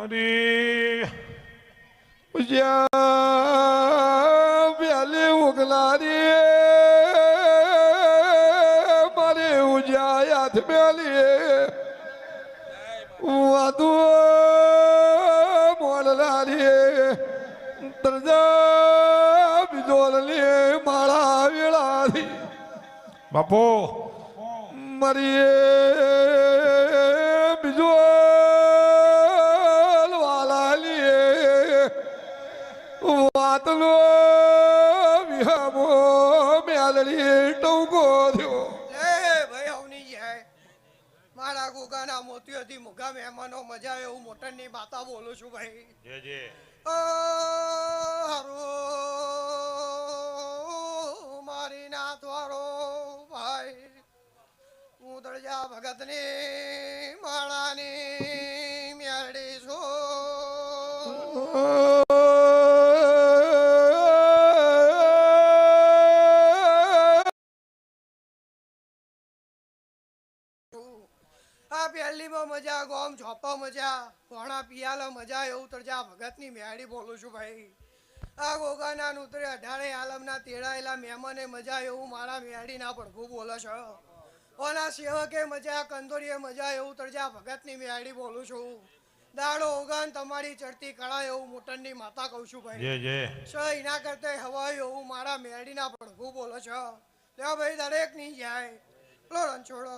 મારી પ્યાલે ઉગલારી મારે ઉજા યાદ પ્યાલી વાદુ મોડલારી દરજા બિજોલની માળા વેળાથી બાપુ મારી બીજો વાતલો વિહામો મેલડી ટોકો થયો એ ભાઈ હવની જાય મારા ગોગાના મોતીઓથી મુગા મહેમાનો મજા આવે એવું મોટરની માતા બોલું છું ભાઈ જે જે હારો મારી નાથ વાળો ભાઈ હું દળજા ભગતની માળાની મેરડી છું આ પહેલીમાં મજા ગોમ ઝોપા મજા ભોણા પિયાલા મજા એવું તરજા ભગતની મેળી બોલું છું ભાઈ આ ગોગાના ઉતરે અઢારે આલમના તેડાયેલા મહેમાને મજા એવું મારા મેળીના પ્રભુ બોલે છે ઓના સેવકે મજા કંદોરીએ મજા એવું તરજા ભગતની મેળી બોલું છું દાડો ઓગાન તમારી ચડતી કળા એવું મોટનની માતા કહું છું ભાઈ જે જે એના કરતા હવા એવું મારા મેળીના પ્રભુ બોલે છે ત્યાં ભાઈ દરેક ની જાય લોડન છોડો